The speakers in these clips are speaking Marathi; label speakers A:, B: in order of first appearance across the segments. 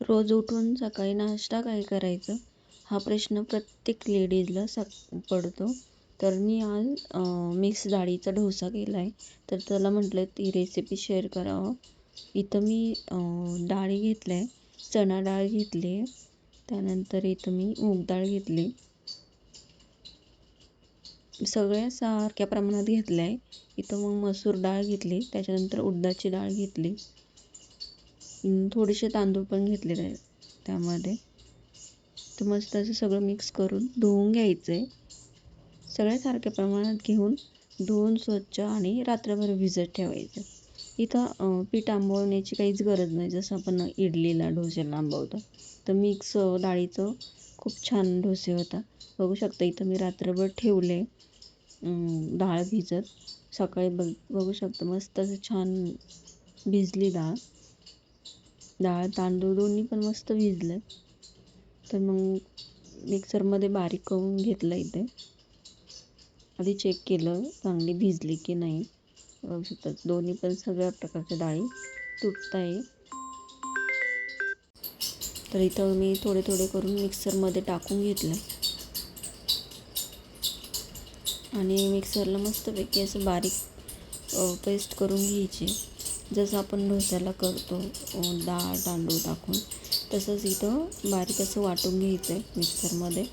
A: रोज उठून सकाळी नाश्ता काय करायचं हा प्रश्न प्रत्येक लेडीजला पडतो. तर मी आज मिक्स डाळीचा डोसा केला आहे. तर त्याला म्हटलं ती रेसिपी शेअर करावं. इथं मी डाळी घेतल्या आहे. चणा डाळ घेतली आहे. त्यानंतर इथं मी मूग डाळ घेतली. सगळ्या सारख्या प्रमाणात घेतल्या आहे. इथं मग मसूर डाळ घेतली. त्याच्यानंतर उडदाची डाळ घेतली. थोडेसे तांदूळ पण घेतलेले आहेत त्यामध्ये. तर मस्त असं सगळं मिक्स करून धुवून घ्यायचं आहे. सगळ्या सारख्या प्रमाणात घेऊन धुवून स्वच्छ आणि रात्रभर भिजत ठेवायचं. इथं पीठ आंबवण्याची काहीच गरज नाही, जसं आपण इडलीला डोस्याला आंबवतो. तर मिक्स डाळीचं खूप छान डोसे होतात. बघू शकता इथं मी रात्रभर ठेवले डाळ भिजत. सकाळी बघू शकता मस्त असं छान भिजली डाळ. तांदूळ दोन्ही पण मस्त भिजले. तर मग मिक्सरमध्ये बारीक करून घेतलं. इथे आधी चेक केलं चांगली भिजली की नाही. बघू शकता दोन्ही पण सगळ्या प्रकारच्या डाळी तुटत आहे. तर इथं मी थोडे थोडे करून मिक्सरमध्ये टाकून घेतलं आणि मिक्सरला मस्तपैकी असं बारीक पेस्ट करून घ्यायची. जसं आपण डोस्याला करतो डाळ तांदूळ टाकून, तसंच इथं बारीक असं वाटून घ्यायचं आहे मिक्सरमध्ये.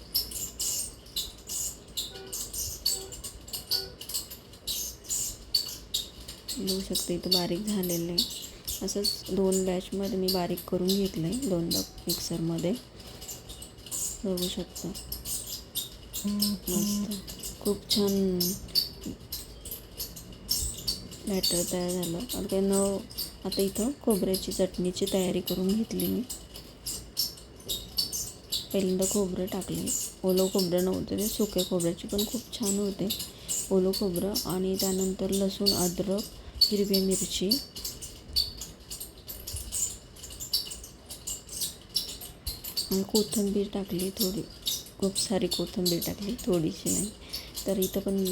A: बघू शकते इथं बारीक झालेलं आहे. असंच 2 बॅचमध्ये मी बारीक करून घेतलं आहे, 2दा मिक्सरमध्ये. बघू शकता मस्त खूप छान बॅटर तयार झालं. आता इथं खोबऱ्याची चटणीची तयारी करून घेतली मी. पहिल्यांदा खोबरं टाकले. ओलं खोबरं नव्हतं ते सुके खोबऱ्याची पण खूप छान होते. ओलं खोबरं आणि त्यानंतर लसूण, अद्रक, हिरवी मिरची आणि कोथिंबीर टाकली थोडी. खूप सारी कोथिंबीर टाकली, थोडीशी नाही. तर इथं पण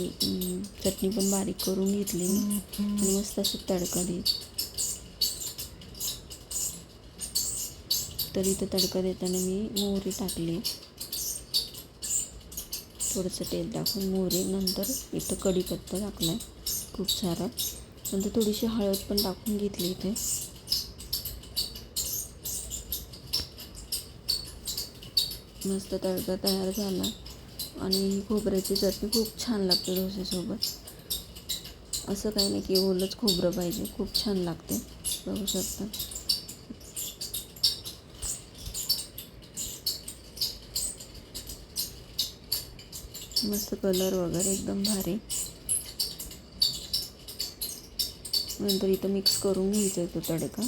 A: चटणी पण बारीक करून घेतली मी आणि मस्त असं तडका देत. तर इथं तडका देताना मी मोहरी टाकली. थोडंसं तेल टाकून मोहरी, नंतर इथं कढीपत्ता टाकला आहे खूप सारा. नंतर थोडीशी हळद पण टाकून घेतली इथे. मस्त तडका तयार झाला आणि खोबऱ्याची चटणी खूप छान लागते डोस्यासोबत. असं काही नाही की ओलंच खोबरं पाहिजे, खूप छान लागते. बघू शकता मस्त कलर वगैरे एकदम भारी. नंतर इथं मिक्स करून घ्यायचं आहे तो तडका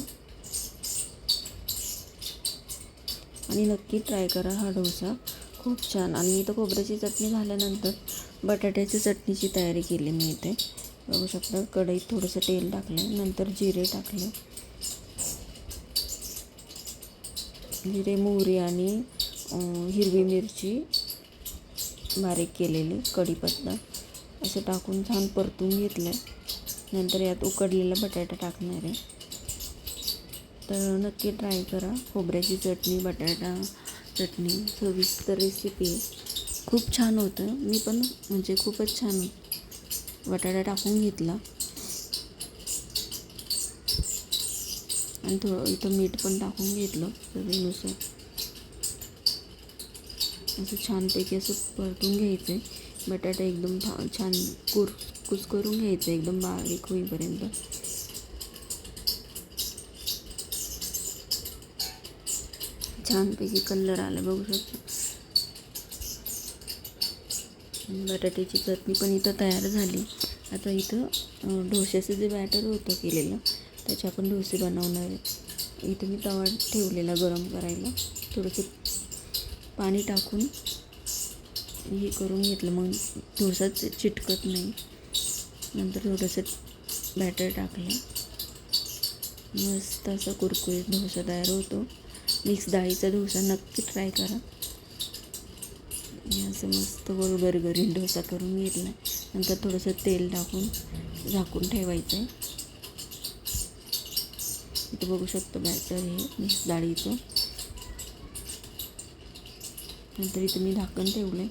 A: आणि नक्की ट्राय करा हा डोसा, खूप छान. आणि इथं खोबऱ्याची चटणी झाल्यानंतर बटाट्याची चटणीची तयारी केली मी इथे. बघू शकता कढईत थोडंसं तेल टाकलं, नंतर जिरे टाकले. जिरे, मोहरी आणि हिरवी मिरची बारीक केलेली, कढीपत्ता असं टाकून छान परतून घेतलं. नंतर यात उकडलेला बटाटा टाकणार आहे. तर नक्की ट्राय करा. खोबऱ्याची चटणी, बटाटा चटणी सविस्तर रेसिपी आहे, खूप छान होतं. मी पण म्हणजे खूपच छान बटाटा टाकून घेतला आणि थोडं इथं मीठ पण टाकून घेतलं चवीनुसार. असं छानपैकी असं परतून घ्यायचं आहे. बटाटा एकदम छान कुस्करून घ्यायचं एकदम बारीक होईपर्यंत. छानपैकी कलर आला बघू शकता. बटाट्याची चटणी पण इथं तयार झाली. आता इथं डोश्याचं जे बॅटर होतं केलेलं त्याचे आपण डोसे बनवणार आहे. इथं मी तवा ठेवलेला गरम करायला. थोडंसं पाणी टाकून हे करून घेतलं, मग डोसा चिटकत नाही. नंतर थोडंसं बॅटर टाकलं. मस्त असा कुरकुरीत डोसा तयार होतो. मिक्स डाळीचा डोसा नक्की ट्राय करा. असं मस्त गरगरीत डोसा करून घेतला. नंतर थोडंसं तेल टाकून झाकून ठेवायचं आहे. इथं बघू शकतो बॅटर हे मिक्स डाळीचं. नंतर इथं मी झाकण ठेवलं आहे,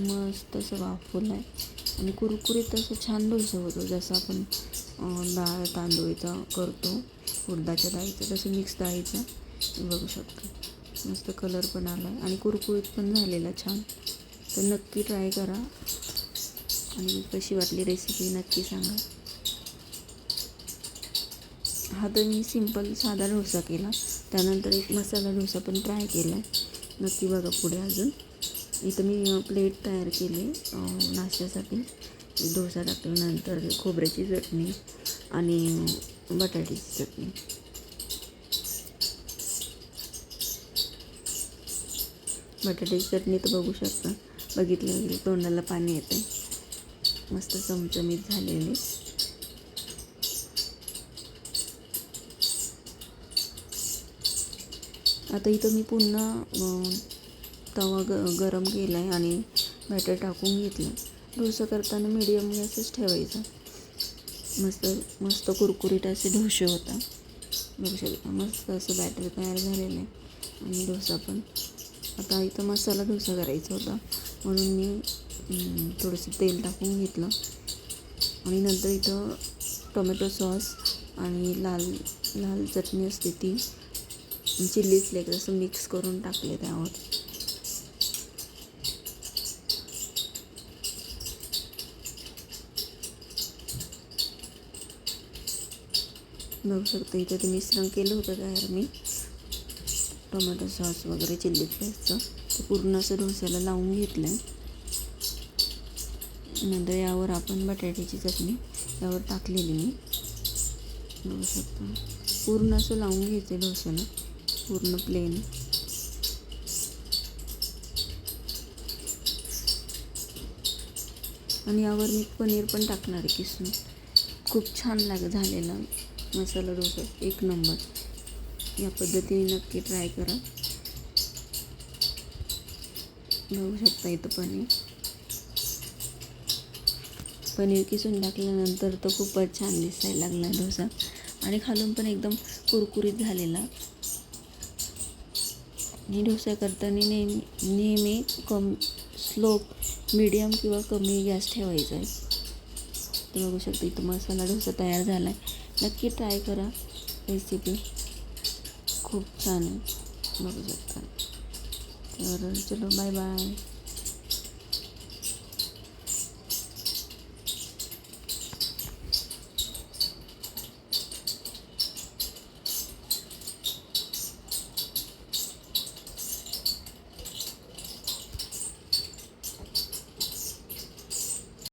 A: मस्त असं वाफवलं आहे आणि कुरकुरीत असं छान डोसा होतो. जसं आपण डाळ तांदूळीचा करतो, उडदाच्या डाळीचा, तसं मिक्स डाळीचा बघू शकतो. मस्त कलर पण आला आहे आणि कुरकुरीत पण झालेला छान. तर नक्की ट्राय करा आणि कशी वाटली रेसिपी नक्की सांगा. हा तर मी सिंपल साधा डोसा केला, त्यानंतर एक मसाला डोसा पण ट्राय केला आहे. नक्की बघा पुढे अजून. इथं मी प्लेट तयार केली नाश्त्यासाठी. डोसा टाकल्यानंतर खोबऱ्याची चटणी आणि बटाट्याची चटणी. बटाट्याची चटणी तर बघू शकता, बघितलं तोंडाला पाणी येते. मस्त चमचमीत झालेली. आता इथं मी पुन्हा तवा गरम केला आहे आणि बॅटर टाकून घेतलं. डोसा करताना मीडियम गॅसच ठेवायचा. मस्त मस्त कुरकुरीत असे डोसे होता, बघू शकता. मस्त असं बॅटर तयार झालेलं आहे आणि डोसा पण. आता इथं मसाला डोसा करायचा होता म्हणून मी थोडंसं तेल टाकून घेतलं आणि नंतर इथं टोमॅटो सॉस आणि लाल लाल चटणी असते ती, चिल्ली फ्लेक्स असं मिक्स करून टाकले त्यावर. बघू शकता इथं ते मिश्रण केलं होतं तयार मी, टोमॅटो सॉस वगैरे चिल्ली फ्लेक्सचं. ते पूर्ण असं डोस्याला लावून घेतलं आहे. नंतर यावर आपण बटाट्याची चटणी यावर टाकलेली मी, बघू शकता. पूर्ण असं लावून घ्यायचं डोस्याला, पूर्ण प्लेन. आणि यावर मी पनीर पण टाकणार आहे किसून. खूप छान झालेला मसाला डोसा, एक नंबर. या पद्धतीने नक्की ट्राय करा. बघू शकता इथं पनीर किसून टाकल्यानंतर तो खूपच छान दिसायला लागला डोसा आणि खालून पण एकदम कुरकुरीत झालेला. आणि डोसा करताना नेहमी स्लो मीडियम किंवा कमी गॅस ठेवायचा आहे. तर बघू शकता इथं मसाला डोसा तयार झाला आहे. नक्की ट्राय करा रेसिपी, खूप छान आहे, बघू शकता. तर चलो बाय बाय.